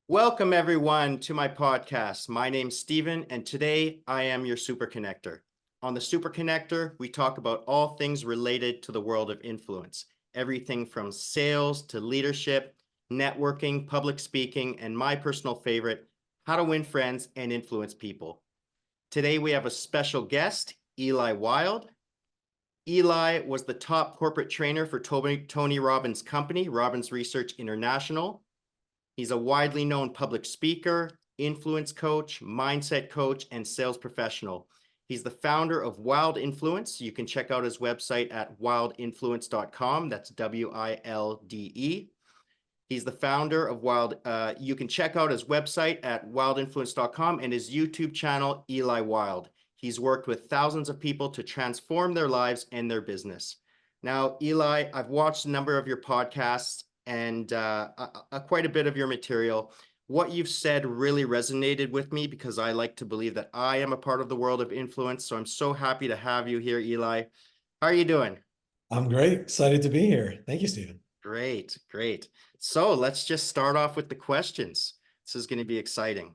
Welcome everyone to my podcast. My name's Steven, and today I am your Super Connector. On the Super Connector, we talk about all things related to the world of influence, everything from sales to leadership, networking, public speaking, and my personal favorite, how to win friends and influence people. Today we have a special guest, Eli Wilde. Eli was the top corporate trainer for Tony Robbins' company, Robbins Research International. He's a widely known public speaker, influence coach, mindset coach, and sales professional. He's the founder of Wilde Influence. You can check out his website at wildeinfluence.com. That's WILDE. He's the founder of Wilde. You can check out his website at wildeinfluence.com and his YouTube channel, Eli Wilde. He's worked with thousands of people to transform their lives and their business. Now, Eli, I've watched a number of your podcasts and quite a bit of your material. What you've said really resonated with me because I like to believe that I am a part of the world of influence. So I'm so happy to have you here, Eli. How are you doing? I'm great. Excited to be here. Thank you, Stephen. Great, great. So let's just start off with the questions. This is going to be exciting.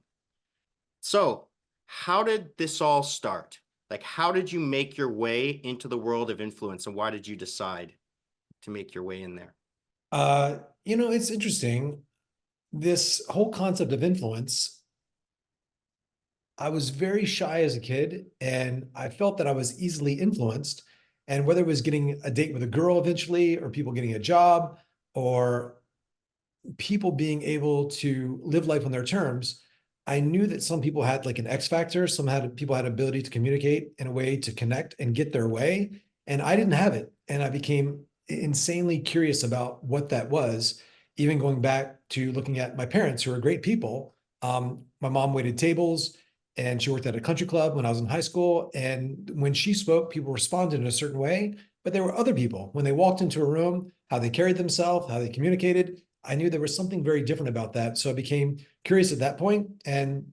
So how did this all start? Like, how did you make your way into the world of influence, and why did you decide to make your way in there? It's interesting. This whole concept of influence, I was very shy as a kid, and I felt that I was easily influenced. And whether it was getting a date with a girl eventually, or people getting a job, or people being able to live life on their terms, I knew that some people had like an X factor. People had ability to communicate in a way to connect and get their way. And I didn't have it. And I became insanely curious about what that was, even going back to looking at my parents, who are great people. My mom waited tables and she worked at a country club when I was in high school. And when she spoke, people responded in a certain way. But there were other people, when they walked into a room, how they carried themselves, how they communicated, I knew there was something very different about that. So I became curious at that point. And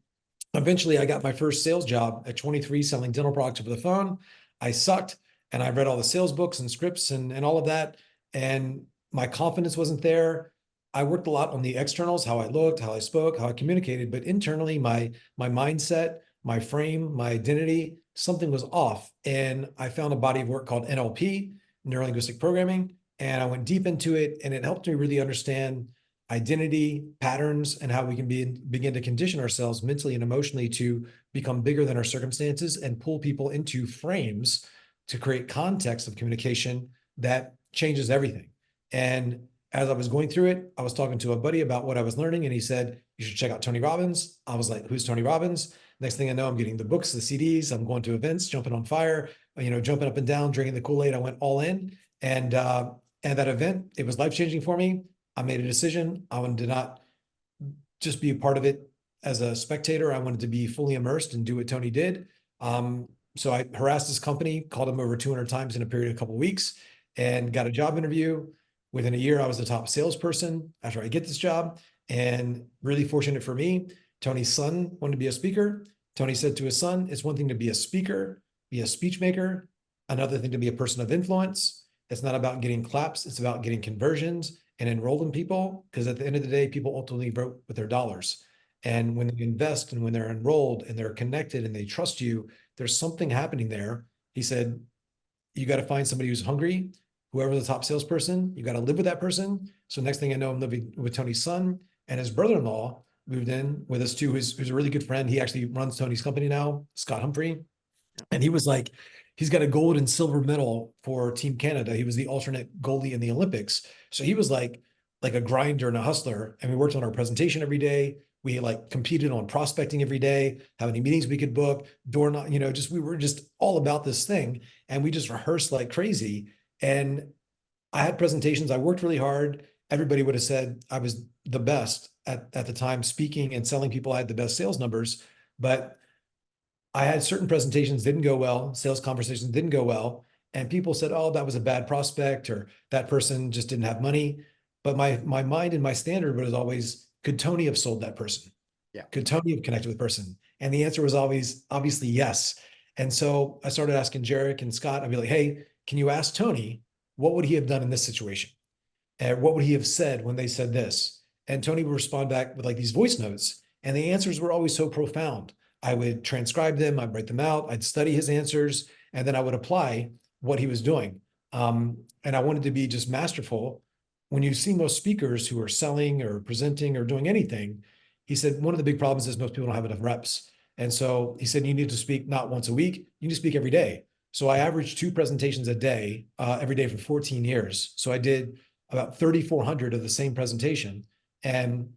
eventually I got my first sales job at 23 selling dental products over the phone. I sucked, and I read all the sales books and scripts and all of that. And my confidence wasn't there. I worked a lot on the externals, how I looked, how I spoke, how I communicated, but internally my mindset, my frame, my identity, something was off. And I found a body of work called NLP, Neuro-Linguistic Programming. And I went deep into it, and it helped me really understand identity, patterns, and how we can begin to condition ourselves mentally and emotionally to become bigger than our circumstances and pull people into frames to create context of communication that changes everything. And as I was going through it, I was talking to a buddy about what I was learning, and he said, "You should check out Tony Robbins." I was like, "Who's Tony Robbins?" Next thing I know, I'm getting the books, the CDs, I'm going to events, jumping on fire, jumping up and down, drinking the Kool-Aid. I went all in. And that event, it was life-changing for me. I made a decision. I wanted to not just be a part of it as a spectator. I wanted to be fully immersed and do what Tony did. So I harassed his company, called him over 200 times in a period of a couple of weeks, and got a job interview. Within a year, I was the top salesperson after I get this job. And really fortunate for me, Tony's son wanted to be a speaker. Tony said to his son, "It's one thing to be a speaker, be a speech maker, another thing to be a person of influence. It's not about getting claps. It's about getting conversions and enrolling people, because at the end of the day, people ultimately vote with their dollars. And when they invest and when they're enrolled and they're connected and they trust you, there's something happening there." He said, "You got to find somebody who's hungry. Whoever the top salesperson, you got to live with that person." So next thing I know, I'm living with Tony's son, and his brother-in-law moved in with us too, who's a really good friend. He actually runs Tony's company now, Scott Humphrey. And he was like, he's got a gold and silver medal for Team Canada. He was the alternate goalie in the Olympics. So he was like a grinder and a hustler. And we worked on our presentation every day. We like competed on prospecting every day, how many meetings we could book, door knock, we were just all about this thing. And we just rehearsed like crazy. And I had presentations. I worked really hard. Everybody would have said I was the best at the time, speaking and selling people. I had the best sales numbers, but I had certain presentations didn't go well, sales conversations didn't go well, and people said, "Oh, that was a bad prospect," or "That person just didn't have money." But my mind and my standard was always, could Tony have sold that person? Yeah. Could Tony have connected with the person? And the answer was always obviously yes. And so I started asking Jarek and Scott. I'd be like, "Hey, can you ask Tony, what would he have done in this situation? And what would he have said when they said this?" And Tony would respond back with like these voice notes. And the answers were always so profound. I would transcribe them, I'd write them out, I'd study his answers, and then I would apply what he was doing. And I wanted to be just masterful. When you see most speakers who are selling or presenting or doing anything, he said one of the big problems is most people don't have enough reps. And so he said, you need to speak not once a week, you need to speak every day. So I averaged 2 presentations a day, every day for 14 years. So I did about 3,400 of the same presentation and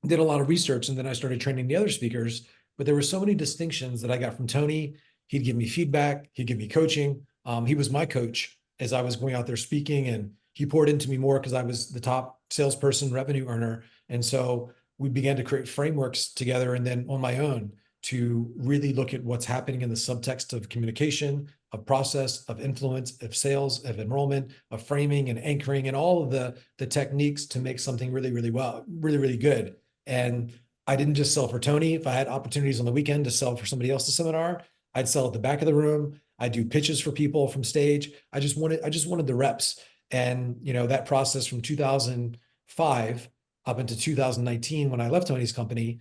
did a lot of research. And then I started training the other speakers. But there were so many distinctions that I got from Tony. He'd give me feedback, he'd give me coaching. He was my coach as I was going out there speaking, and he poured into me more because I was the top salesperson, revenue earner. And so we began to create frameworks together and then on my own to really look at what's happening in the subtext of communication, of process, of influence, of sales, of enrollment, of framing and anchoring, and all of the techniques to make something really, really well, really, really good. And I didn't just sell for Tony. If I had opportunities on the weekend to sell for somebody else's seminar, I'd sell at the back of the room. I do pitches for people from stage. I just wanted the reps. And that process from 2005 up into 2019, when I left Tony's company,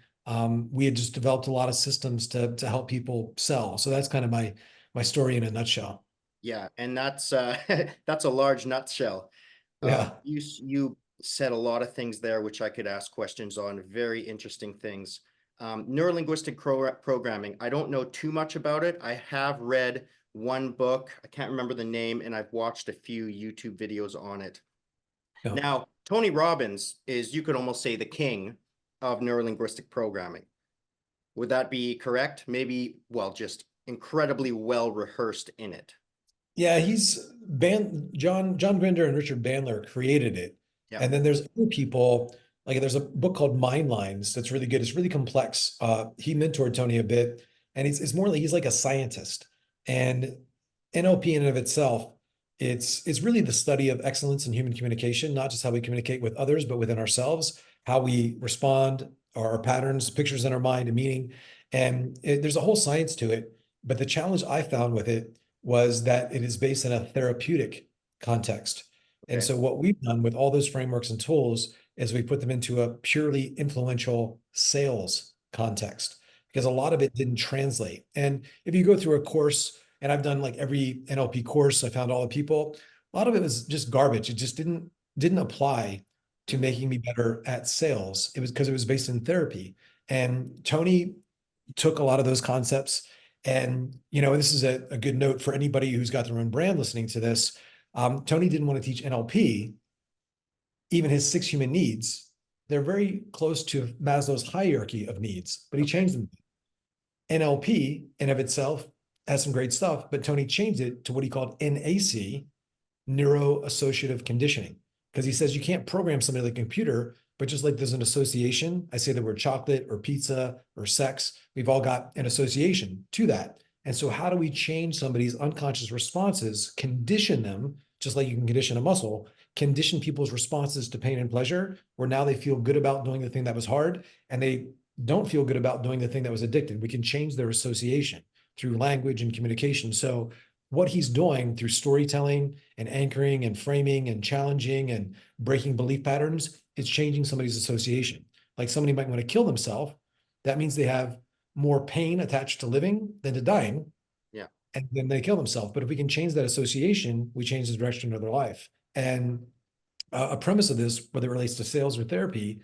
we had just developed a lot of systems to help people sell. So that's kind of my story in a nutshell. Yeah, and that's that's a large nutshell. Yeah. You said a lot of things there, which I could ask questions on. Very interesting things. Neuro-linguistic programming. I don't know too much about it. I have read one book. I can't remember the name, and I've watched a few YouTube videos on it. Yeah. Now, Tony Robbins is, you could almost say, the king of neuro-linguistic programming. Would that be correct? Maybe, well, just incredibly well rehearsed in it. Yeah, John Grinder and Richard Bandler created it. Yeah. And then there's other people, like there's a book called Mind Lines that's really good. It's really complex. He mentored Tony a bit, and it's more like he's like a scientist. And NLP in and of itself, it's really the study of excellence in human communication, not just how we communicate with others, but within ourselves, how we respond, our patterns, pictures in our mind, and meaning. And there's a whole science to it. But the challenge I found with it was that it is based in a therapeutic context. And Okay. so what we've done with all those frameworks and tools is we put them into a purely influential sales context because a lot of it didn't translate. And if you go through a course, and I've done like every NLP course, I found all the people, a lot of it was just garbage. It just didn't apply to making me better at sales. It was because it was based in therapy. And Tony took a lot of those concepts. And, this is a good note for anybody who's got their own brand listening to this. Tony didn't want to teach NLP, even his 6 human needs. They're very close to Maslow's hierarchy of needs, but he changed them. NLP in of itself has some great stuff, but Tony changed it to what he called NAC, neuro-associative conditioning, because he says you can't program somebody like a computer, but just like there's an association, I say the word chocolate or pizza or sex, we've all got an association to that. And so how do we change somebody's unconscious responses, condition them, just like you can condition a muscle, condition people's responses to pain and pleasure, where now they feel good about doing the thing that was hard, and they don't feel good about doing the thing that was addicted. We can change their association through language and communication. So what he's doing through storytelling and anchoring and framing and challenging and breaking belief patterns, it's changing somebody's association. Like somebody might want to kill themselves. That means they have more pain attached to living than to dying. Yeah. And then they kill themselves. But if we can change that association, we change the direction of their life. And a premise of this, whether it relates to sales or therapy,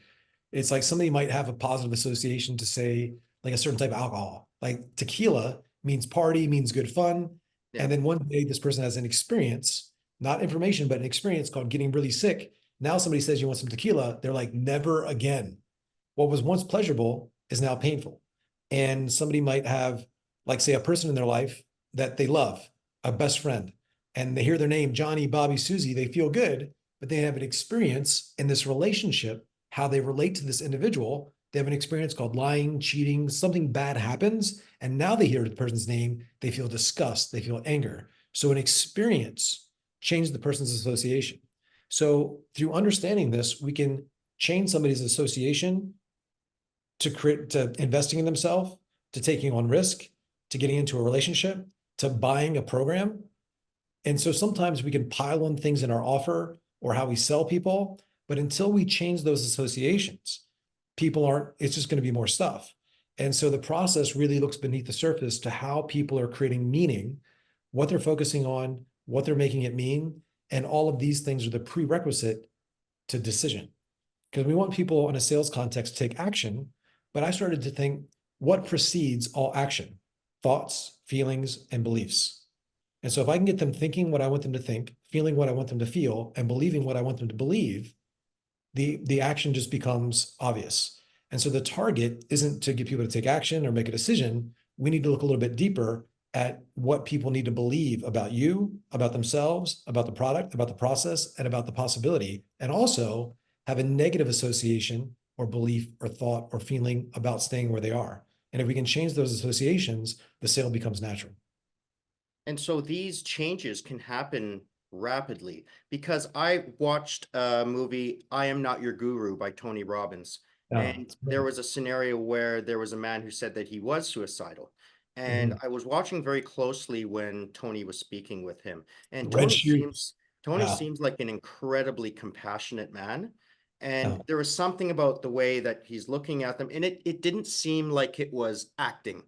it's like somebody might have a positive association to say like a certain type of alcohol, like tequila means party, means good fun. Yeah. And then one day this person has an experience, not information, but an experience called getting really sick. Now somebody says you want some tequila. They're like, never again. What was once pleasurable is now painful. And somebody might have, like, say, a person in their life that they love, a best friend, and they hear their name, Johnny, Bobby, Susie, they feel good, but they have an experience in this relationship, how they relate to this individual. They have an experience called lying, cheating, something bad happens. And now they hear the person's name, they feel disgust, they feel anger. So an experience changed the person's association. So through understanding this, we can change somebody's association to investing in themselves, to taking on risk, to getting into a relationship, to buying a program. And so sometimes we can pile on things in our offer or how we sell people, But until we change those associations, it's just going to be more stuff. And so the process really looks beneath the surface to how people are creating meaning, what they're focusing on, what they're making it mean. And all of these things are the prerequisite to decision. Because we want people in a sales context to take action. But I started to think, what precedes all action? Thoughts, feelings, and beliefs. And so if I can get them thinking what I want them to think, feeling what I want them to feel, and believing what I want them to believe, the action just becomes obvious. And so the target isn't to get people to take action or make a decision. We need to look a little bit deeper at what people need to believe about you, about themselves, about the product, about the process, and about the possibility. And also have a negative association or belief or thought or feeling about staying where they are. And if we can change those associations, the sale becomes natural. And so these changes can happen rapidly, because I watched a movie, I Am Not Your Guru by Tony Robbins. And there was a scenario where there was a man who said that he was suicidal. And I was watching very closely when Tony was speaking with him. And Red shoes. Tony seems like an incredibly compassionate man. And Yeah. there was something about the way that he's looking at them, and it didn't seem like it was acting.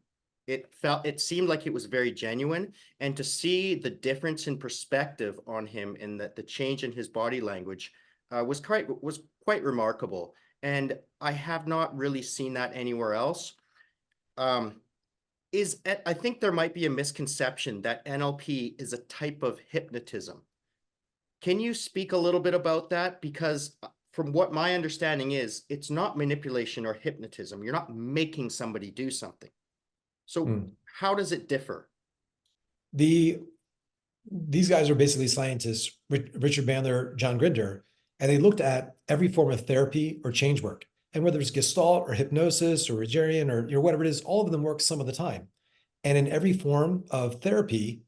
It seemed like it was very genuine. And to see the difference in perspective on him and the change in his body language was quite remarkable. And I have not really seen that anywhere else. I think there might be a misconception that NLP is a type of hypnotism. Can you speak a little bit about that? Because from what my understanding is, it's not manipulation or hypnotism. You're not making somebody do something. So how does it differ? These guys are basically scientists, Richard Bandler, John Grinder, and they looked at every form of therapy or change work. And whether it's Gestalt or hypnosis or Rogerian or whatever it is, all of them work some of the time. And in every form of therapy,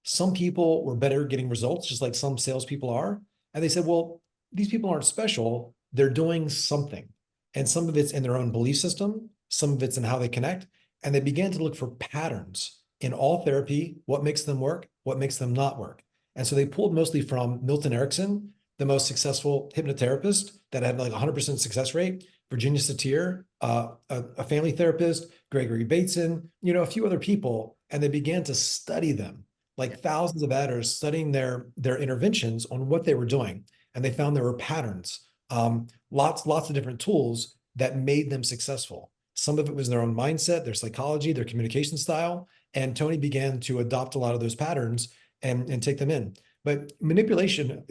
some people were better getting results, just like some salespeople are. And they said, well, these people aren't special. They're doing something. And some of it's in their own belief system. Some of it's in how they connect. And they began to look for patterns in all therapy, what makes them work, what makes them not work. And so they pulled mostly from Milton Erickson, the most successful hypnotherapist that had like 100% success rate, Virginia Satir, a family therapist, Gregory Bateson, a few other people. And they began to study them, like thousands of adders studying their interventions on what they were doing. And they found there were patterns, lots of different tools that made them successful. Some of it was their own mindset, their psychology, their communication style. And Tony began to adopt a lot of those patterns and take them in. But manipulation,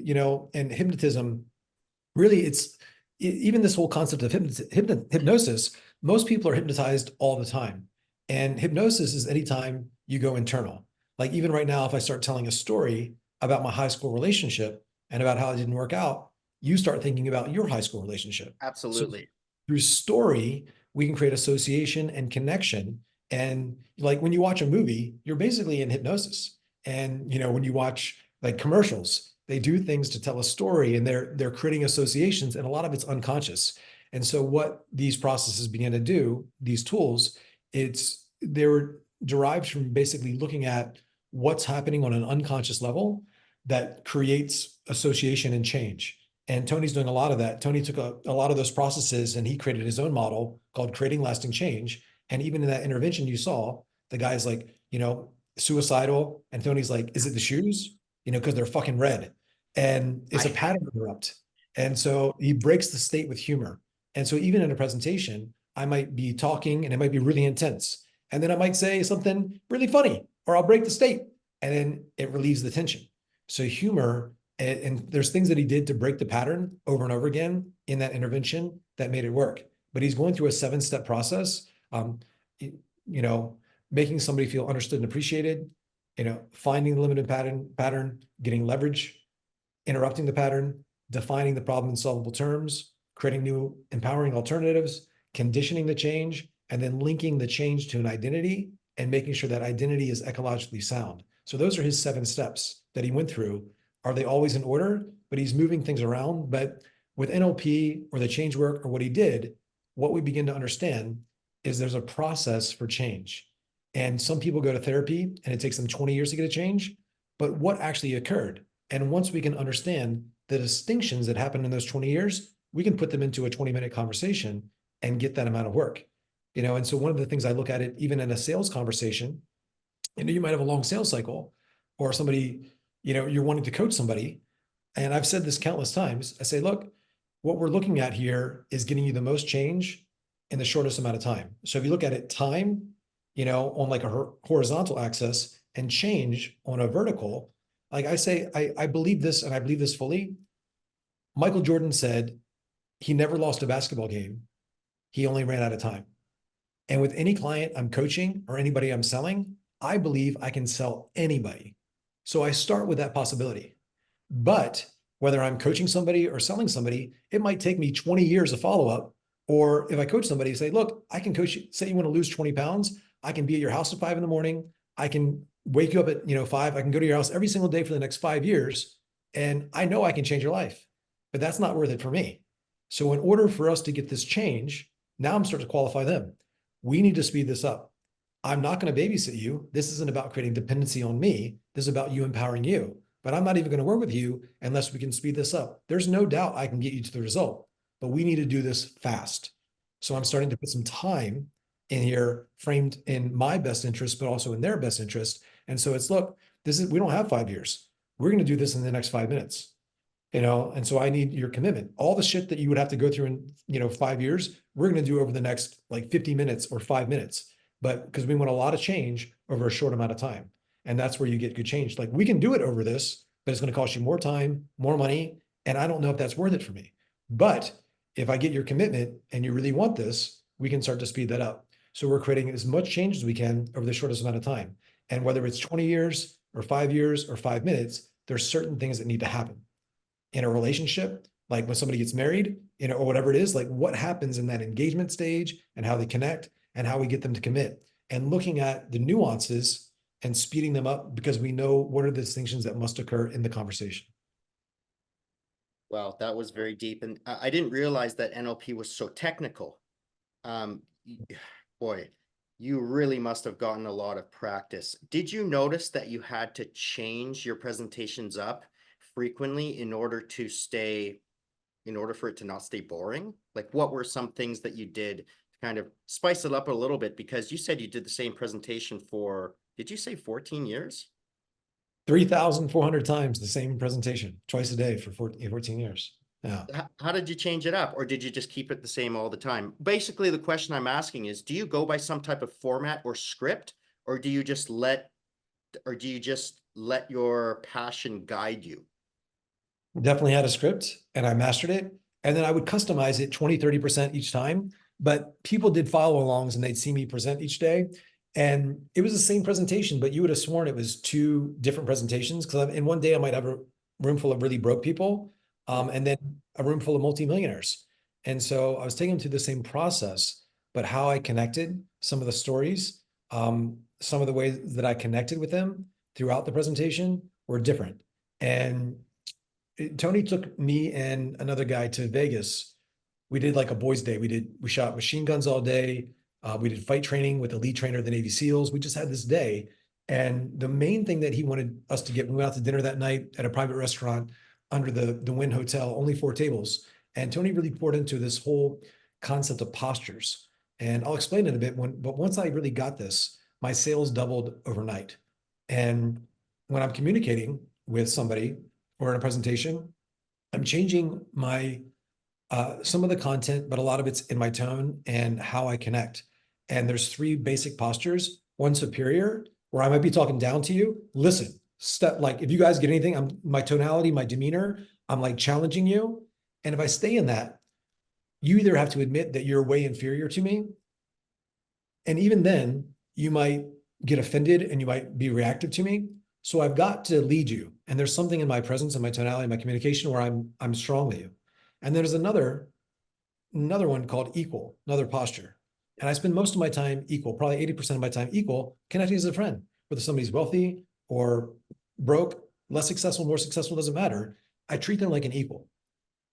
and hypnotism, really, even this whole concept of hypnosis, most people are hypnotized all the time. And hypnosis is anytime you go internal. Like even right now, if I start telling a story about my high school relationship and about how it didn't work out, you start thinking about your high school relationship. Absolutely. So through story, we can create association and connection. And like when you watch a movie, you're basically in hypnosis. And when you watch like commercials, they do things to tell a story, and they're creating associations, and a lot of it's unconscious. And so what these processes began to do, these tools, they were derived from basically looking at what's happening on an unconscious level that creates association and change. And Tony's doing a lot of that. Tony took a lot of those processes and he created his own model called Creating Lasting Change. And even in that intervention you saw, the guy's like, suicidal. And Tony's like, is it the shoes? Because they're fucking red. And it's a pattern interrupt. And so he breaks the state with humor. And so even in a presentation, I might be talking and it might be really intense. And then I might say something really funny, or I'll break the state. And then it relieves the tension. So humor, and there's things that he did to break the pattern over and over again in that intervention that made it work. But he's going through a 7-step process, making somebody feel understood and appreciated, finding the limited pattern, getting leverage, interrupting the pattern, defining the problem in solvable terms, creating new empowering alternatives, conditioning the change, and then linking the change to an identity and making sure that identity is ecologically sound. So those are his 7 steps that he went through. Are they always in order? But he's moving things around. But with NLP or the change work or what he did, what we begin to understand is there's a process for change. And some people go to therapy and it takes them 20 years to get a change. But what actually occurred? And once we can understand the distinctions that happened in those 20 years, we can put them into a 20-minute conversation and get that amount of work. And so one of the things I look at it, even in a sales conversation, you might have a long sales cycle, or somebody, you're wanting to coach somebody. And I've said this countless times. I say, look, what we're looking at here is getting you the most change in the shortest amount of time. So if you look at it, time, on like a horizontal axis, and change on a vertical, like I say, I believe this, and I believe this fully. Michael Jordan said he never lost a basketball game. He only ran out of time. And with any client I'm coaching or anybody I'm selling, I believe I can sell anybody. So I start with that possibility. But whether I'm coaching somebody or selling somebody, it might take me 20 years of follow-up. Or if I coach somebody, say, look, I can coach you. Say you want to lose 20 pounds. I can be at your house at 5 a.m. I can wake you up at 5. I can go to your house every single day for the next 5 years. And I know I can change your life, but that's not worth it for me. So in order for us to get this change, now I'm starting to qualify them. We need to speed this up. I'm not going to babysit you. This isn't about creating dependency on me. This is about you empowering you. But I'm not even going to work with you unless we can speed this up. There's no doubt I can get you to the result, but we need to do this fast. So I'm starting to put some time in here framed in my best interest, but also in their best interest. And so it's, look, we don't have 5 years. We're going to do this in the next 5 minutes, and so I need your commitment. All the shit that you would have to go through in, 5 years, we're going to do over the next like 50 minutes or 5 minutes, but because we want a lot of change over a short amount of time. And that's where you get good change. Like, we can do it over this, but it's going to cost you more time, more money. And I don't know if that's worth it for me. But if I get your commitment and you really want this, we can start to speed that up. So we're creating as much change as we can over the shortest amount of time. And whether it's 20 years or 5 years or 5 minutes, there's certain things that need to happen in a relationship. Like when somebody gets married, or whatever it is, like what happens in that engagement stage and how they connect and how we get them to commit, and looking at the nuances and speeding them up because we know what are the distinctions that must occur in the conversation. Well, that was very deep. And I didn't realize that NLP was so technical. Boy, you really must have gotten a lot of practice. Did you notice that you had to change your presentations up frequently in order for it to not stay boring? Like, what were some things that you did to kind of spice it up a little bit? Because you said you did the same presentation for, did you say 14 years? 3,400 times the same presentation, twice a day for 14 years. Yeah. How did you change it up? Or did you just keep it the same all the time? Basically, the question I'm asking is, do you go by some type of format or script, or do you just let your passion guide you? Definitely had a script and I mastered it. And then I would customize it 20, 30% each time. But people did follow alongs and they'd see me present each day. And it was the same presentation, but you would have sworn it was 2 different presentations. Because in one day I might have a room full of really broke people, and then a room full of multimillionaires. And so I was taking them through the same process, but how I connected some of the stories, some of the ways that I connected with them throughout the presentation were different. And Tony took me and another guy to Vegas. We did like a boys' day. We shot machine guns all day. We did fight training with the lead trainer of the Navy SEALs. We just had this day. And the main thing that he wanted us to get, we went out to dinner that night at a private restaurant under the Wynn Hotel, only 4 tables. And Tony really poured into this whole concept of postures. And I'll explain it a bit, but once I really got this, my sales doubled overnight. And when I'm communicating with somebody or in a presentation, I'm changing my some of the content, but a lot of it's in my tone and how I connect. And there's 3 basic postures. One, superior, where I might be talking down to you. Listen, like if you guys get anything, my tonality, my demeanor, I'm like challenging you. And if I stay in that, you either have to admit that you're way inferior to me. And even then you might get offended and you might be reactive to me. So I've got to lead you. And there's something in my presence and my tonality, my communication where I'm strong with you. And there's another one called equal, another posture. And I spend most of my time equal, probably 80% of my time equal, connecting as a friend, whether somebody's wealthy or broke, less successful, more successful, doesn't matter. I treat them like an equal.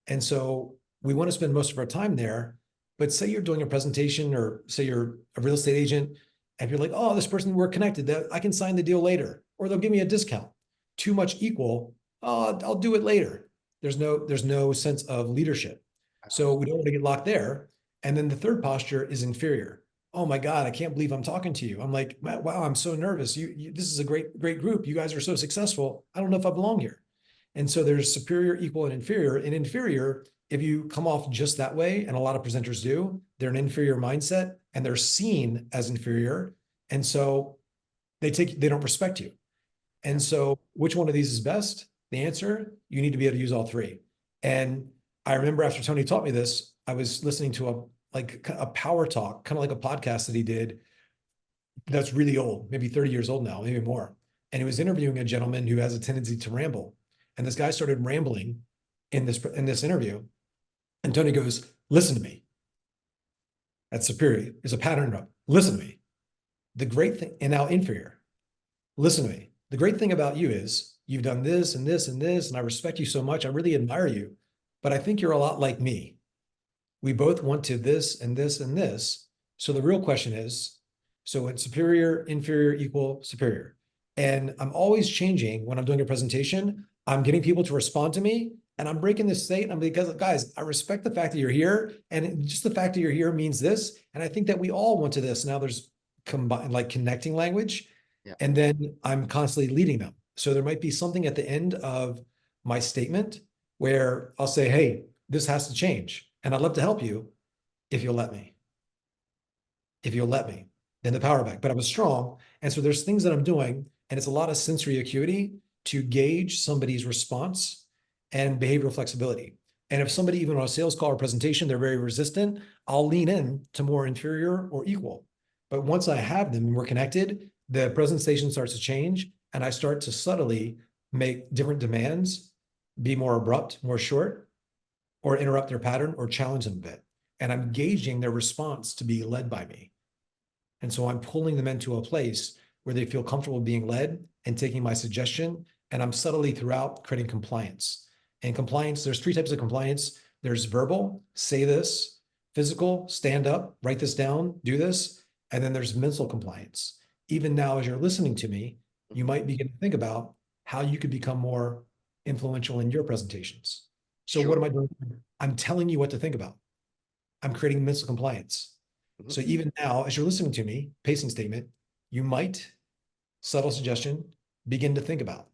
And so we want to spend most of our time there. But say you're doing a presentation, or say you're a real estate agent, and you're like, oh, this person, we're connected, that I can sign the deal later, or they'll give me a discount. Too much equal, oh, I'll do it later. there's no sense of leadership. So we don't want to get locked there. And then the third posture is inferior. Oh my God, I can't believe I'm talking to you. I'm like, wow, I'm so nervous. This is a great group. You guys are so successful. I don't know if I belong here. And so there's superior, equal, and inferior. And inferior, if you come off just that way, and a lot of presenters do, they're an inferior mindset and they're seen as inferior. And so they don't respect you. And so which one of these is best? The answer, you need to be able to use all three. And I remember after Tony taught me this, I was listening to a power talk, kind of like a podcast that he did that's really old, maybe 30 years old now, maybe more. And he was interviewing a gentleman who has a tendency to ramble. And this guy started rambling in this interview. And Tony goes, listen to me. That's superior. There's a pattern of listen to me. The great thing, and now inferior. Listen to me. The great thing about you is you've done this and this and this, and I respect you so much. I really admire you, but I think you're a lot like me. We both want to this and this and this. So the real question is, so it's superior, inferior, equal, superior. And I'm always changing when I'm doing a presentation. I'm getting people to respond to me and I'm breaking this state. I'm because guys, I respect the fact that you're here. And just the fact that you're here means this. And I think that we all want to this. Now there's combined like connecting language. Yeah. And then I'm constantly leading them. So there might be something at the end of my statement where I'll say, hey, this has to change. And I'd love to help you if you'll let me. If you'll let me, then the power back. But I was strong. And so there's things that I'm doing, and it's a lot of sensory acuity to gauge somebody's response and behavioral flexibility. And if somebody, even on a sales call or presentation, they're very resistant, I'll lean in to more inferior or equal. But once I have them and we're connected, the presentation starts to change, and I start to subtly make different demands be more abrupt, more short, or interrupt their pattern or challenge them a bit. And I'm gauging their response to be led by me. And so I'm pulling them into a place where they feel comfortable being led and taking my suggestion. And I'm subtly throughout creating compliance. And compliance, there's three types of compliance. There's verbal, say this, physical, stand up, write this down, do this. And then there's mental compliance. Even now, as you're listening to me, you might begin to think about how you could become more influential in your presentations. So What am I doing? I'm telling you what to think about. I'm creating mental compliance. Mm-hmm. So even now, as you're listening to me, pacing statement, you might, subtle suggestion, begin to think about.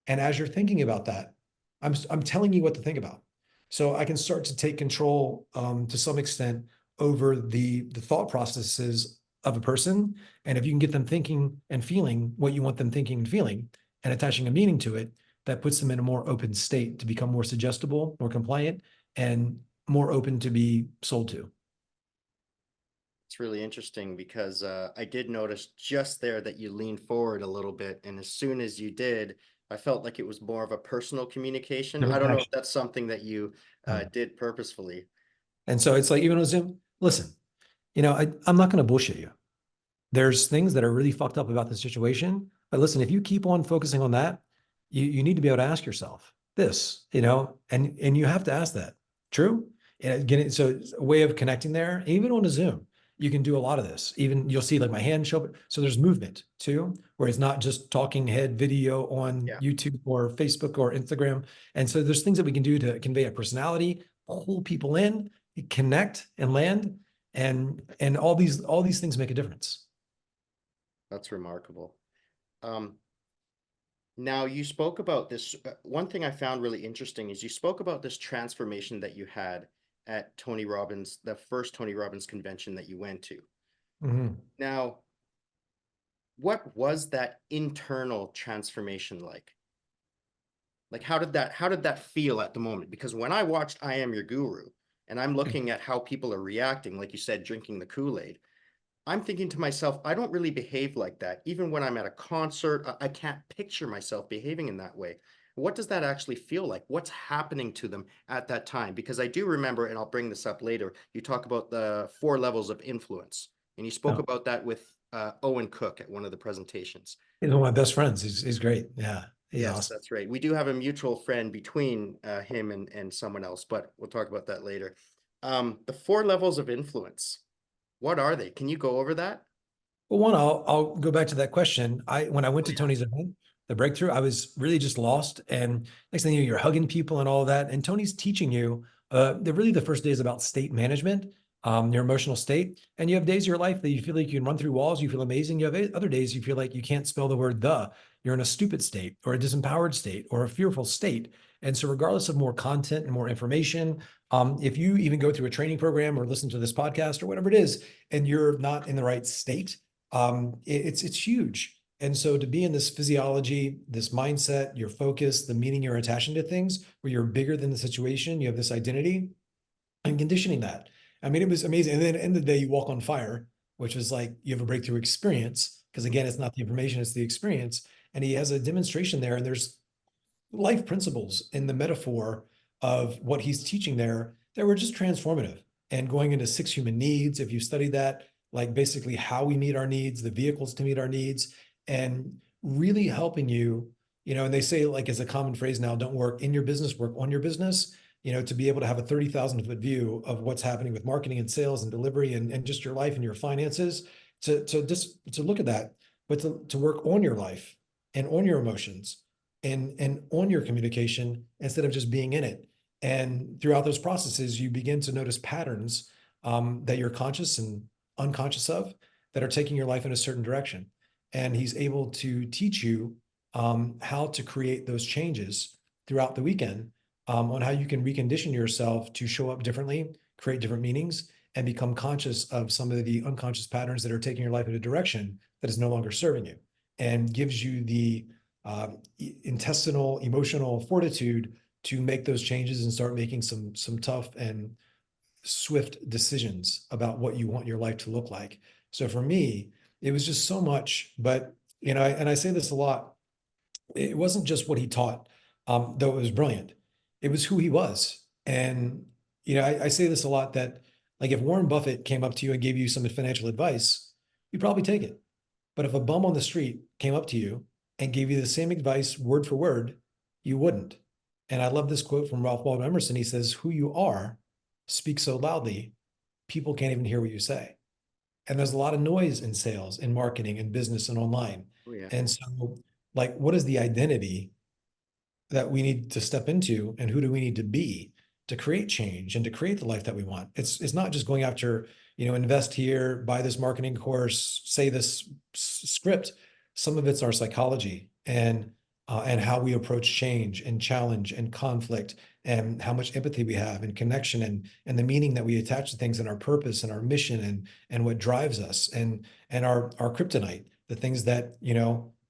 And as you're thinking about that, I'm telling you what to think about. So I can start to take control to some extent over the thought processes of a person. And if you can get them thinking and feeling what you want them thinking and feeling and attaching a meaning to it, that puts them in a more open state to become more suggestible, more compliant, and more open to be sold to. It's really interesting because I did notice just there that you leaned forward a little bit. And as soon as you did, I felt like it was more of a personal communication. I don't know if that's something that you did purposefully. And so it's like, even on Zoom, listen, I'm not going to bullshit you. There's things that are really fucked up about the situation. But listen, if you keep on focusing on that, you need to be able to ask yourself this, and you have to ask that. True? And again, so it's a way of connecting there. Even on a Zoom, you can do a lot of this. Even you'll see like my hand show up. So there's movement too, where it's not just talking head video on YouTube or Facebook or Instagram. And so there's things that we can do to convey a personality, pull people in, connect and land. And all these things make a difference. That's remarkable. Now you spoke about this. One thing I found really interesting is you spoke about this transformation that you had at Tony Robbins, the first Tony Robbins convention that you went to. Mm-hmm. Now, what was that internal transformation like? Like, how did that feel at the moment? Because when I watched I Am Your Guru and I'm looking at how people are reacting, like you said, drinking the Kool-Aid, I'm thinking to myself, I don't really behave like that. Even when I'm at a concert, I can't picture myself behaving in that way. What does that actually feel like? What's happening to them at that time? Because I do remember, and I'll bring this up later, you talk about the 4 levels of influence. And you spoke about that with Owen Cook at one of the presentations. He's one of my best friends. He's great. Yeah. Yes, awesome. That's right. We do have a mutual friend between him and someone else, but we'll talk about that later. The 4 levels of influence. What are they? Can you go over that? Well, one, I'll go back to that question. When I went to Tony's event, the breakthrough, I was really just lost. And next thing you know, you're hugging people and all of that. And Tony's teaching you, the first day is about state management, your emotional state. And you have days of your life that you feel like you can run through walls, you feel amazing. You have other days you feel like you can't spell the word the. You're in a stupid state or a disempowered state or a fearful state. And so regardless of more content and more information, if you even go through a training program or listen to this podcast or whatever it is, and you're not in the right state, it's huge. And so to be in this physiology, this mindset, your focus, the meaning you're attaching to things, where you're bigger than the situation, you have this identity and conditioning that. I mean, it was amazing. And then at the end of the day, you walk on fire, which is like you have a breakthrough experience. Because again, it's not the information, it's the experience. And he has a demonstration there, and there's life principles in the metaphor of what he's teaching there that were just transformative. And going into 6 human needs, if you study that, like basically how we meet our needs, the vehicles to meet our needs, and really helping you, and they say, like, as a common phrase now, don't work in your business, work on your business, to be able to have a 30,000-foot view of what's happening with marketing and sales and delivery and just your life and your finances, to look at that, but to work on your life and on your emotions and on your communication instead of just being in it. And throughout those processes, you begin to notice patterns that you're conscious and unconscious of that are taking your life in a certain direction. And he's able to teach you how to create those changes throughout the weekend, on how you can recondition yourself to show up differently, create different meanings, and become conscious of some of the unconscious patterns that are taking your life in a direction that is no longer serving you, and gives you the intestinal, emotional fortitude to make those changes and start making some tough and swift decisions about what you want your life to look like. So for me, it was just so much. But and I say this a lot, it wasn't just what he taught, though it was brilliant. It was who he was. And I say this a lot, that like if Warren Buffett came up to you and gave you some financial advice, you'd probably take it. But if a bum on the street came up to you and gave you the same advice word for word, you wouldn't. And I love this quote from Ralph Waldo Emerson. He says, "Who you are speaks so loudly, people can't even hear what you say." And there's a lot of noise in sales and marketing and business and online. Oh, yeah. And so, like, what is the identity that we need to step into, and who do we need to be to create change and to create the life that we want? It's not just going after, invest here, buy this marketing course, say this script. Some of it's our psychology and how we approach change and challenge and conflict, and how much empathy we have and connection, and the meaning that we attach to things, and our purpose and our mission and what drives us, and our kryptonite, the things that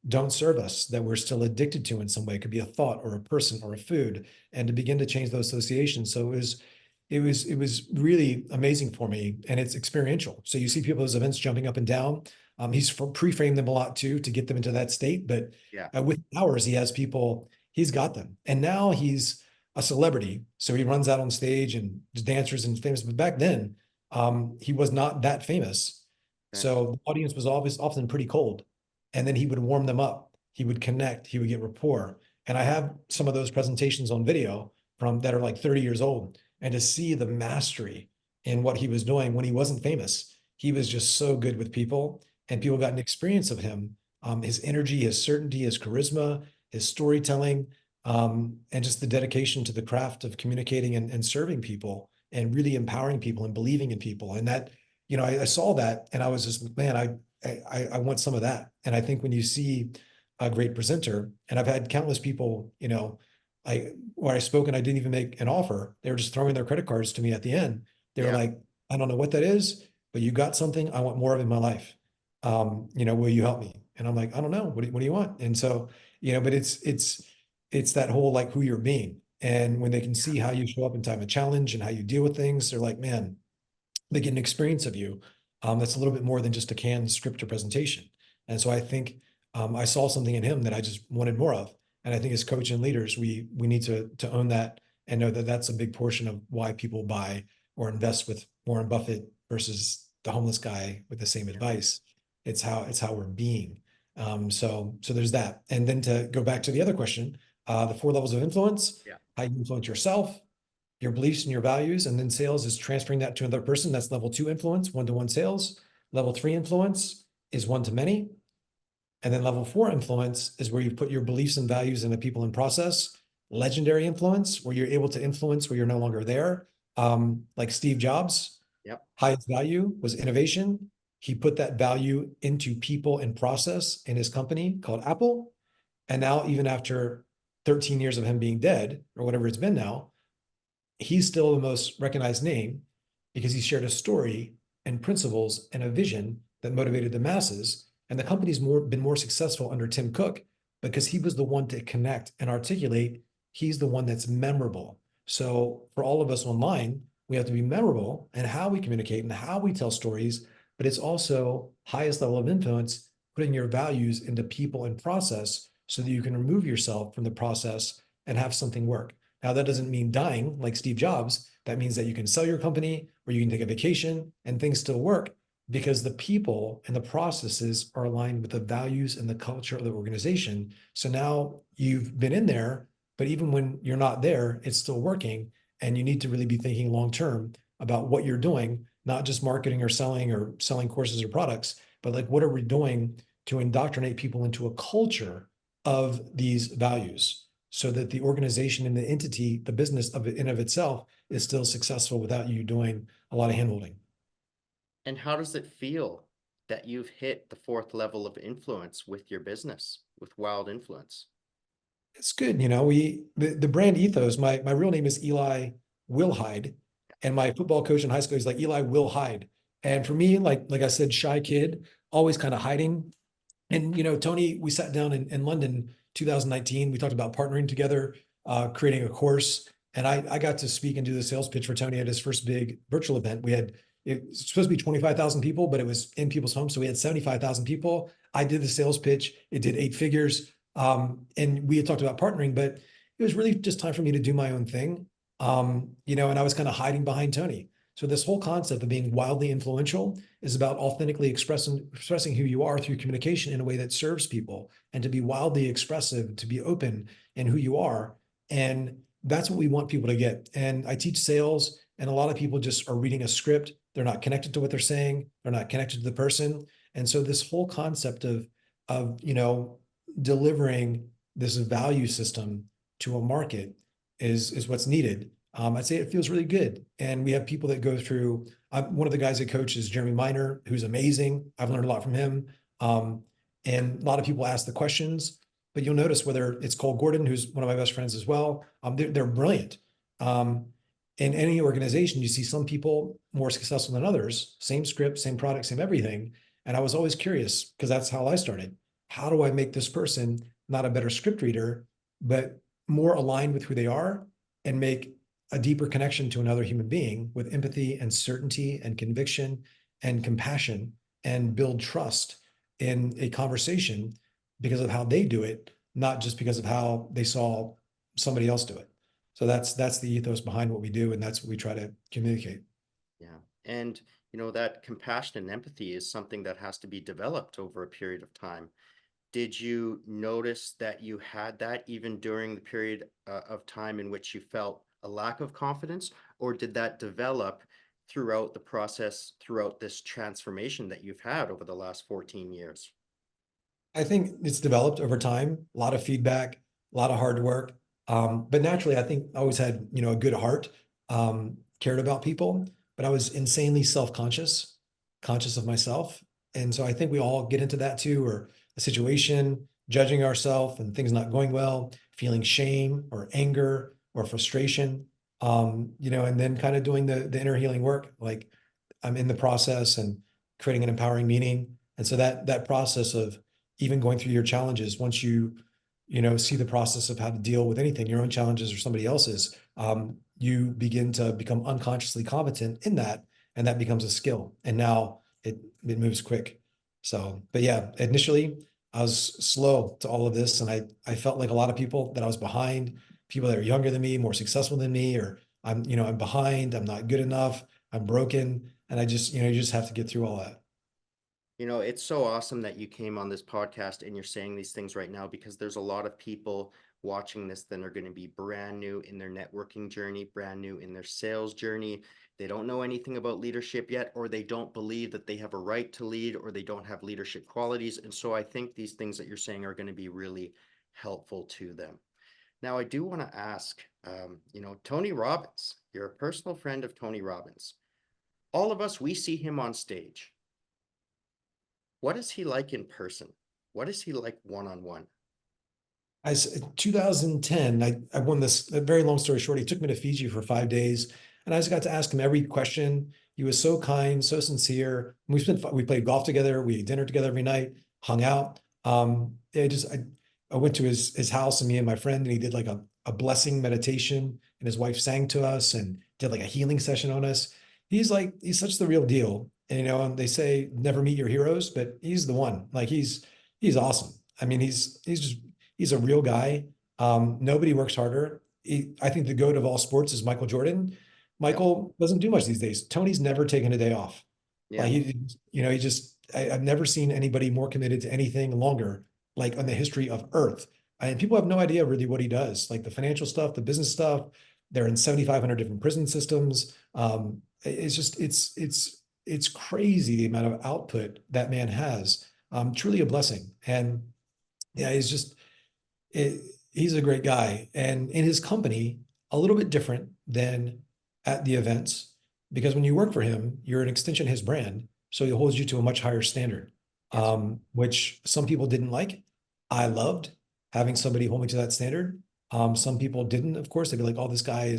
don't serve us, that we're still addicted to in some way. It could be a thought or a person or a food, and to begin to change those associations. So it was really amazing for me, and it's experiential. So you see people at those events jumping up and down. He's pre-framed them a lot too to get them into that state, but Yeah. with hours, he has people, he's got them. And now he's a celebrity. So he runs out on stage and dancers and famous, but back then, he was not that famous. Okay. So the audience was always often pretty cold. And then he would warm them up. He would connect. He would get rapport. And I have some of those presentations on video from that are like 30 years old. And to see the mastery in what he was doing when he wasn't famous, he was just so good with people, and people got an experience of him. His energy, his certainty, his charisma, his storytelling, and just the dedication to the craft of communicating and serving people, and really empowering people and believing in people. And that, I saw that, and I was just, man, I want some of that. And I think when you see a great presenter, and I've had countless people, where I spoke and I didn't even make an offer, they were just throwing their credit cards to me at the end. They were like, "I don't know what that is, but you got something I want more of in my life. Will you help me?" And I'm like, "I don't know. What do you want?" And so, but it's that whole, like, who you're being. And when they can see how you show up in time of challenge and how you deal with things, they're like, man, they get an experience of you that's a little bit more than just a canned script or presentation. And so I think I saw something in him that I just wanted more of. And I think as coach and leaders, we need to own that, and know that that's a big portion of why people buy or invest with Warren Buffett versus the homeless guy with the same advice. It's how we're being. So there's that. And then to go back to the other question, the 4 levels of influence, how you influence yourself, your beliefs and your values. And then sales is transferring that to another person. That's level 2 influence, one-to-one sales. Level 3 influence is one-to-many. And then level 4 influence is where you put your beliefs and values into people and process. Legendary influence, where you're able to influence where you're no longer there. Like Steve Jobs, Yep. highest value was innovation. He put that value into people and process in his company called Apple. And now, even after 13 years of him being dead, or whatever it's been now, he's still the most recognized name because he shared a story and principles and a vision that motivated the masses. And the company's been more successful under Tim Cook because he was the one to connect and articulate. He's the one that's memorable. So for all of us online, we have to be memorable in how we communicate and how we tell stories, but it's also highest level of influence, putting your values into people and process so that you can remove yourself from the process and have something work. Now, that doesn't mean dying like Steve Jobs. That means that you can sell your company or you can take a vacation and things still work because the people and the processes are aligned with the values and the culture of the organization. So now you've been in there, but even when you're not there, it's still working. And you need to really be thinking long term about what you're doing, not just marketing or selling courses or products, but like, what are we doing to indoctrinate people into a culture of these values so that the organization and the entity, the business of it in of itself is still successful without you doing a lot of handholding. And how does it feel that you've hit the 4th level of influence with your business, with Wilde Influence? It's good. The brand ethos, my real name is Eli Wilde, and my football coach in high school is like Eli Will Hide. And for me, like I said, shy kid, always kind of hiding. And Tony, we sat down in London 2019. We talked about partnering together, creating a course. And I got to speak and do the sales pitch for Tony at his first big virtual event. It's supposed to be 25,000 people, but it was in people's homes. So we had 75,000 people. I did the sales pitch. It did 8 figures. And we had talked about partnering, but it was really just time for me to do my own thing. And I was kind of hiding behind Tony. So this whole concept of being wildly influential is about authentically expressing who you are through communication in a way that serves people, and to be wildly expressive, to be open in who you are. And that's what we want people to get. And I teach sales, and a lot of people just are reading a script. They're not connected to what they're saying. They're not connected to the person. And so this whole concept of delivering this value system to a market is what's needed. I'd say it feels really good. And we have people that go through, one of the guys I coach is Jeremy Miner, who's amazing. I've learned a lot from him. And a lot of people ask the questions, but you'll notice whether it's Cole Gordon, who's one of my best friends as well, they're brilliant. In any organization, you see some people more successful than others, same script, same product, same everything. And I was always curious because that's how I started. How do I make this person not a better script reader, but more aligned with who they are, and make a deeper connection to another human being with empathy and certainty and conviction and compassion, and build trust in a conversation because of how they do it, not just because of how they saw somebody else do it. So that's the ethos behind what we do, and that's what we try to communicate. Yeah. And, that compassion and empathy is something that has to be developed over a period of time. Did you notice that you had that even during the period of time in which you felt a lack of confidence, or did that develop throughout the process, throughout this transformation that you've had over the last 14 years? I think it's developed over time, a lot of feedback, a lot of hard work. But naturally, I think I always had, a good heart, cared about people, but I was insanely self-conscious, conscious of myself. And so I think we all get into that too, or a situation, judging ourselves and things not going well, feeling shame or anger or frustration, and then kind of doing the inner healing work. Like, I'm in the process and creating an empowering meaning. And so that process of even going through your challenges, once you see the process of how to deal with anything, your own challenges or somebody else's, you begin to become unconsciously competent in that, and that becomes a skill. And now it moves quick. So, but yeah, initially I was slow to all of this, and I felt like a lot of people that I was behind, people that are younger than me, more successful than me, or I'm behind, I'm not good enough, I'm broken, and I just you just have to get through all that. It's so awesome that you came on this podcast and you're saying these things right now, because there's a lot of people watching this that are going to be brand new in their networking journey, brand new in their sales journey. They don't know anything about leadership yet, or they don't believe that they have a right to lead, or they don't have leadership qualities. And so I think these things that you're saying are going to be really helpful to them. Now, I do want to ask, Tony Robbins, you're a personal friend of Tony Robbins. All of us, we see him on stage. What is he like in person? What is he like one-on-one? 2010, I won this, a very long story short. He took me to Fiji for 5 days, and I just got to ask him every question. He was so kind, so sincere. We played golf together, we ate dinner together every night, hung out. I went to his house, and me and my friend, and he did like a blessing meditation, and his wife sang to us and did like a healing session on us. He's such the real deal. And, and they say never meet your heroes, but he's the one. Like he's awesome. I mean, he's a real guy. Nobody works harder. I think the GOAT of all sports is Michael Jordan. Yep. Michael doesn't do much these days. Tony's never taken a day off. Yeah. Like I've never seen anybody more committed to anything longer, like on the history of Earth. And people have no idea really what he does, like the financial stuff, the business stuff. They're in 7,500 different prison systems. It's crazy the amount of output that man has. Truly a blessing. And yeah, he's a great guy. And in his company, a little bit different than at the events, because when you work for him, you're an extension of his brand. So he holds you to a much higher standard, Yes. Which some people didn't like. I loved having somebody hold me to that standard. Some people didn't, of course. They'd be like, oh, this guy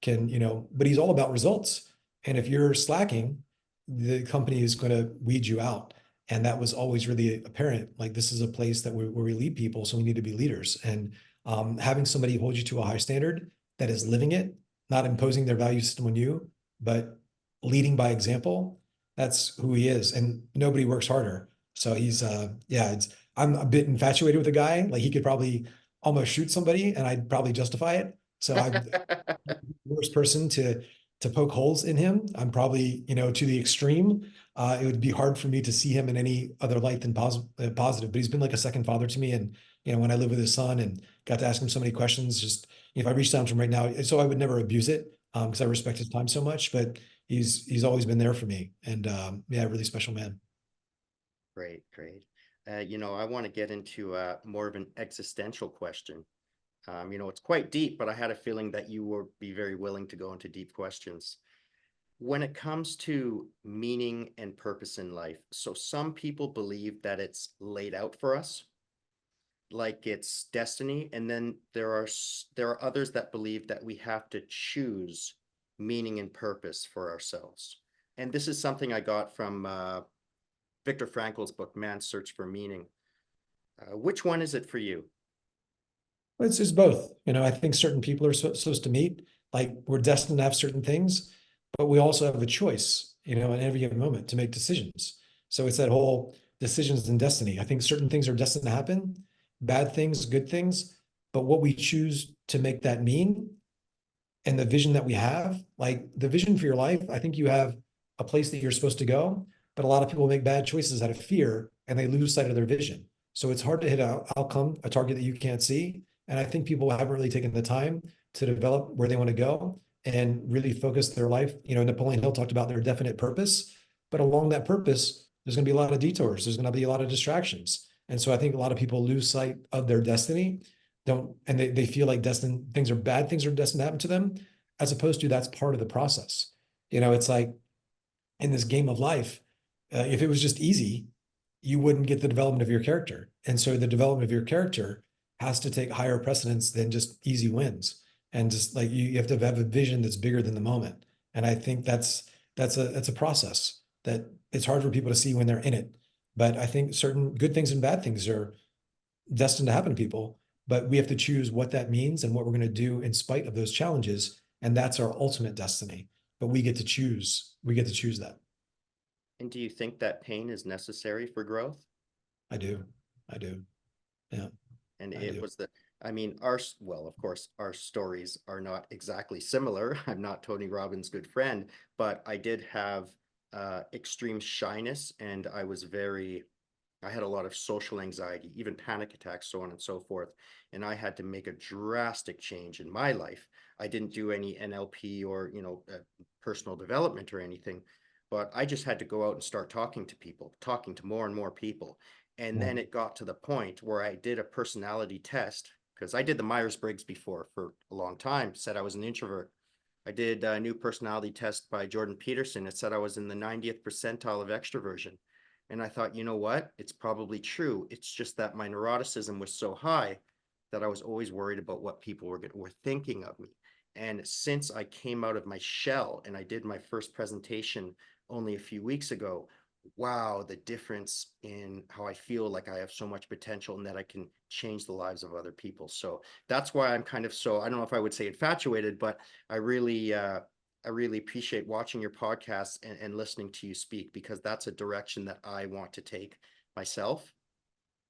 but he's all about results. And if you're slacking, the company is going to weed you out. And that was always really apparent. Like, this is a place where we lead people, so we need to be leaders. And having somebody hold you to a high standard that is living it, not imposing their value system on you, but leading by example, that's who he is. And nobody works harder. So I'm a bit infatuated with the guy. Like, he could probably almost shoot somebody and I'd probably justify it. So I'm the worst person to poke holes in him. I'm probably, to the extreme. It would be hard for me to see him in any other light than positive, but he's been like a second father to me. And, when I live with his son and got to ask him so many questions, just, if I reached out to him right now, so I would never abuse it, because I respect his time so much, but he's always been there for me. And, yeah, really special man. Great, great. I want to get into more of an existential question. It's quite deep, but I had a feeling that you would be very willing to go into deep questions. When it comes to meaning and purpose in life, so some people believe that it's laid out for us, like it's destiny, and then there are others that believe that we have to choose meaning and purpose for ourselves. And this is something I got from Viktor Frankl's book, Man's Search for Meaning. Which one is it for you? It's both. I think certain people are supposed to meet, like, we're destined to have certain things, but we also have a choice, in every given moment to make decisions. So it's that whole decisions and destiny. I think certain things are destined to happen, bad things, good things, but what we choose to make that mean, and the vision that we have, like the vision for your life, I think you have a place that you're supposed to go, but a lot of people make bad choices out of fear and they lose sight of their vision. So it's hard to hit an outcome, a target that you can't see. And I think people haven't really taken the time to develop where they want to go and really focus their life. Napoleon Hill talked about their definite purpose, but along that purpose, there's going to be a lot of detours. There's going to be a lot of distractions. And so I think a lot of people lose sight of their destiny, they feel like bad things are destined to happen to them, as opposed to that's part of the process. It's like in this game of life, if it was just easy, you wouldn't get the development of your character. And so the development of your character has to take higher precedence than just easy wins. And just like you have to have a vision that's bigger than the moment. And I think that's a process that it's hard for people to see when they're in it. But I think certain good things and bad things are destined to happen to people, but we have to choose what that means and what we're going to do in spite of those challenges. And that's our ultimate destiny. But we get to choose. We get to choose that. And do you think that pain is necessary for growth? I do. Yeah. And I it do. was of course, our stories are not exactly similar. I'm not Tony Robbins' good friend, but I did have extreme shyness, and I was very I had a lot of social anxiety, even panic attacks, so on and so forth. And I had to make a drastic change in my life. I didn't do any NLP or, personal development or anything, but I just had to go out and start talking to people, talking to more and more people. And Yeah. then it got to the point where I did a personality test because I did the Myers-Briggs before for a long time, said I was an introvert. I did a new personality test by Jordan Peterson. It said I was in the 90th percentile of extroversion. And I thought, you know what? It's probably true. It's just that my neuroticism was so high that I was always worried about what people were thinking of me. And since I came out of my shell and I did my first presentation only a few weeks ago, wow, the difference in how I feel like I have so much potential and that I can change the lives of other people. So that's why I'm kind of so, I don't know if I would say infatuated, but I really, I really appreciate watching your podcast and listening to you speak because that's a direction that I want to take myself.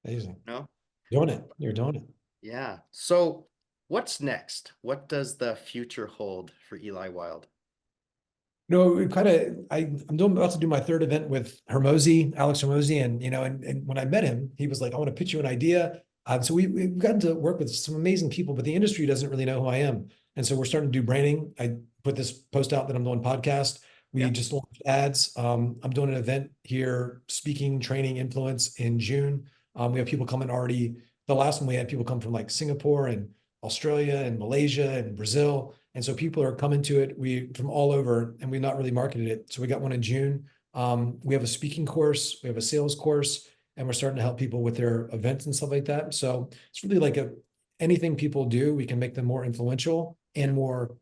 Amazing. No? Doing it. You're doing it. Yeah. So what's next? What does the future hold for Eli Wilde? No, we kind of, I'm about to do my third event with Hermosi, Alex Hermosi. And, and when I met him, he was like, I want to pitch you an idea. So we've gotten to work with some amazing people, but the industry doesn't really know who I am. And so we're starting to do branding. I put this post out that I'm doing podcast. We Yeah. just launched ads. I'm doing an event here, speaking, training, influence in June. We have people coming already. The last one we had people come from like Singapore and Australia and Malaysia and Brazil. And so people are coming to it from all over, and we've not really marketed it. So we got one in June. We have a speaking course, we have a sales course, and we're starting to help people with their events and stuff like that. So it's really like anything people do, we can make them more influential and more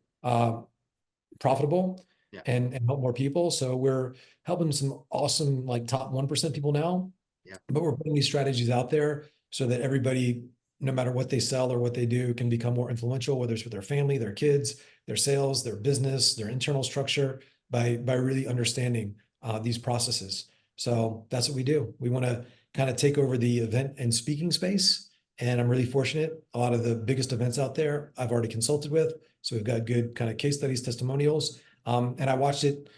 profitable Yeah. and help more people. So we're helping some awesome like top 1% people now, Yeah. but we're putting these strategies out there so that everybody, no matter what they sell or what they do, can become more influential, whether it's with their family, their kids, their sales, their business, their internal structure, by really understanding these processes. So that's what we do. We want to kind of take over the event and speaking space. And I'm really fortunate. A lot of the biggest events out there I've already consulted with. So we've got good kind of case studies, testimonials. And I watched it,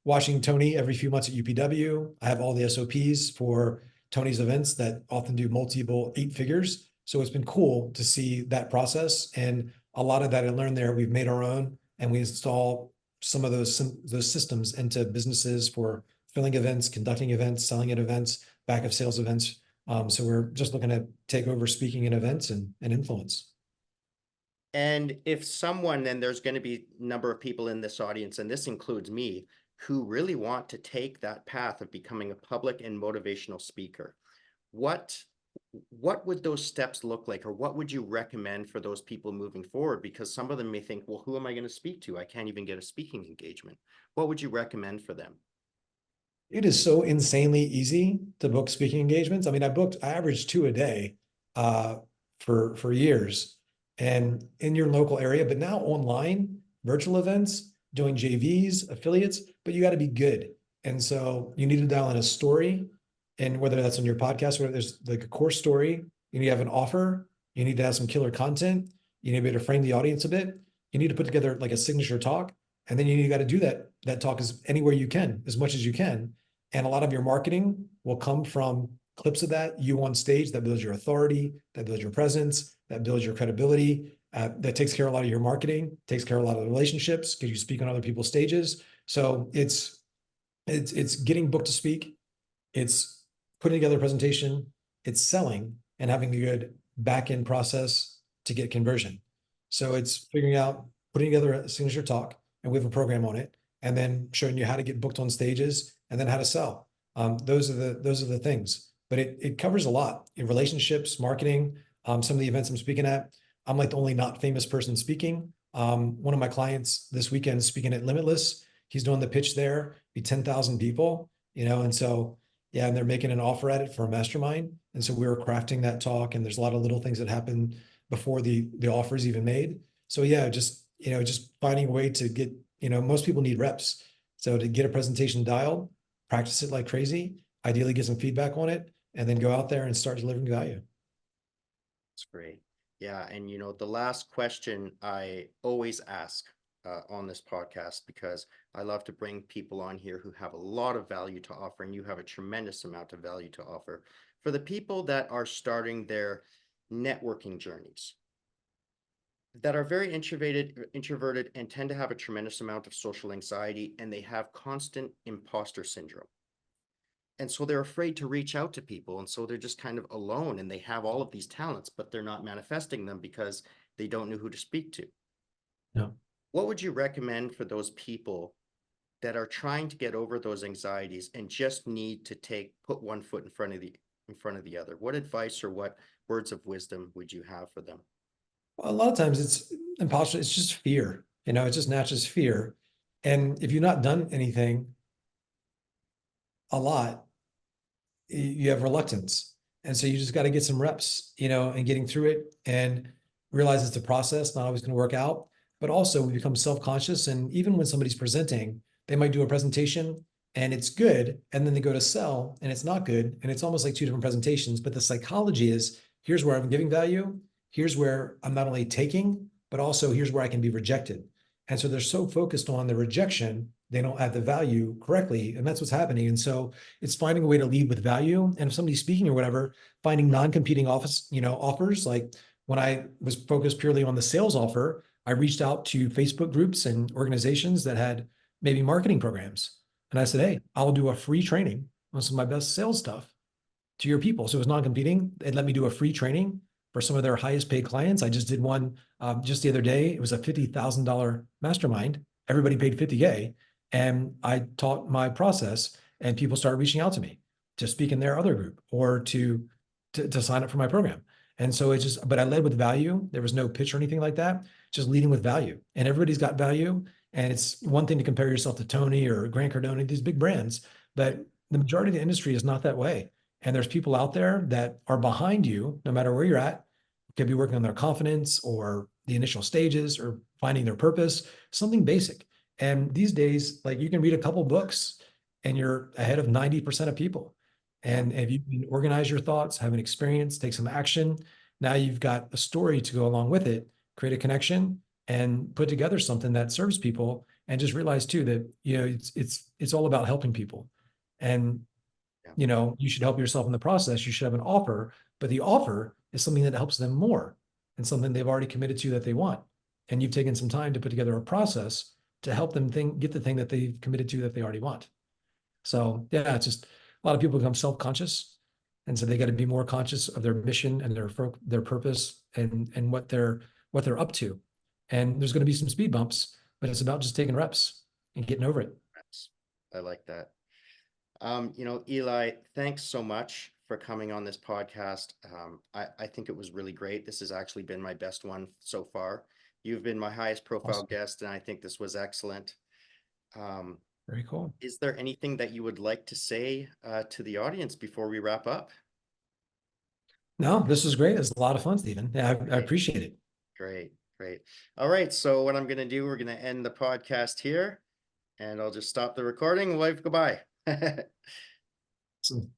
watching Tony every few months at UPW. I have all the SOPs for Tony's events that often do multiple 8 figures. So it's been cool to see that process. And a lot of that I learned there, we've made our own and we install some of those systems into businesses for filling events, conducting events, selling at events, back of sales events. So we're just looking to take over speaking at events and influence. And if someone, and there's going to be a number of people in this audience, and this includes me, who really want to take that path of becoming a public and motivational speaker, what would those steps look like, or what would you recommend for those people moving forward? Because some of them may think, well, who am I going to speak to? I can't even get a speaking engagement. What would you recommend for them? It is so insanely easy to book speaking engagements. I mean, I averaged 2 a day for years and in your local area, but now online, virtual events, doing JVs, affiliates, but you got to be good. And so you need to dial in a story, and whether that's on your podcast, whether there's like a core story, you need to have an offer, you need to have some killer content, you need to be able to frame the audience a bit, you need to put together like a signature talk, and then you got to do that talk as anywhere you can, as much as you can. And a lot of your marketing will come from clips of that, you on stage, that builds your authority, that builds your presence, that builds your credibility, that takes care of a lot of your marketing, takes care of a lot of the relationships because you speak on other people's stages. So it's getting booked to speak, it's putting together a presentation, it's selling and having a good back end process to get conversion. So it's figuring out, putting together a signature talk, and we have a program on it, and then showing you how to get booked on stages and then how to sell. Those are the things, but it covers a lot in relationships, marketing. Some of the events I'm speaking at, I'm like the only not famous person speaking. One of my clients this weekend is speaking at Limitless. He's doing the pitch there, be 10,000 people, and so yeah, and they're making an offer at it for a mastermind. And so we were crafting that talk, and there's a lot of little things that happen before the offer is even made. So yeah, just finding a way to get, most people need reps. So to get a presentation dialed, practice it like crazy, ideally get some feedback on it, and then go out there and start delivering value. That's great. Yeah. And the last question I always ask on this podcast, because I love to bring people on here who have a lot of value to offer, and you have a tremendous amount of value to offer. For the people that are starting their networking journeys, that are very introverted and tend to have a tremendous amount of social anxiety, and they have constant imposter syndrome. And so they're afraid to reach out to people. And so they're just kind of alone, and they have all of these talents, but they're not manifesting them because they don't know who to speak to. No. What would you recommend for those people that are trying to get over those anxieties and just need to put one foot in front of the other? What advice or what words of wisdom would you have for them? A lot of times it's imposter, it's just fear, it's just natural fear. And if you've not done anything a lot, you have reluctance. And so you just got to get some reps, and getting through it and realize it's a process, not always going to work out. But also we become self-conscious. And even when somebody's presenting, they might do a presentation and it's good. And then they go to sell and it's not good. And it's almost like two different presentations. But the psychology is, here's where I'm giving value. Here's where I'm not only taking, but also here's where I can be rejected. And so they're so focused on the rejection, they don't add the value correctly. And that's what's happening. And so it's finding a way to lead with value. And if somebody's speaking or whatever, finding non-competing offers. Like when I was focused purely on the sales offer, I reached out to Facebook groups and organizations that had maybe marketing programs. And I said, hey, I'll do a free training on some of my best sales stuff to your people. So it was non-competing. They'd let me do a free training for some of their highest paid clients. I just did one just the other day. It was a $50,000 mastermind. Everybody paid 50K. And I taught my process, and people started reaching out to me to speak in their other group or to sign up for my program. And so but I led with value. There was no pitch or anything like that, just leading with value. And everybody's got value. And it's one thing to compare yourself to Tony or Grant Cardone, these big brands, but the majority of the industry is not that way. And there's people out there that are behind you, no matter where you're at, could be working on their confidence or the initial stages or finding their purpose, something basic. And these days, like you can read a couple books and you're ahead of 90% of people. And if you can organize your thoughts, have an experience, take some action, now you've got a story to go along with it, create a connection and put together something that serves people. And just realize too that, it's all about helping people. And, you should help yourself in the process. You should have an offer, but the offer is something that helps them more and something they've already committed to that they want. And you've taken some time to put together a process to help them get the thing that they've committed to that they already want. So yeah, it's just a lot of people become self-conscious. And so they got to be more conscious of their mission and their purpose and what they're up to. And there's going to be some speed bumps, but it's about just taking reps and getting over it. I like that. Eli, thanks so much for coming on this podcast. I think it was really great. This has actually been my best one so far. You've been my highest profile guest, and I think this was excellent. Very cool. Is there anything that you would like to say to the audience before we wrap up? No, this was great. It's a lot of fun, Stephen. Yeah, I appreciate it. Great. All right. So what I'm going to do, we're going to end the podcast here, and I'll just stop the recording. Wave goodbye. Awesome.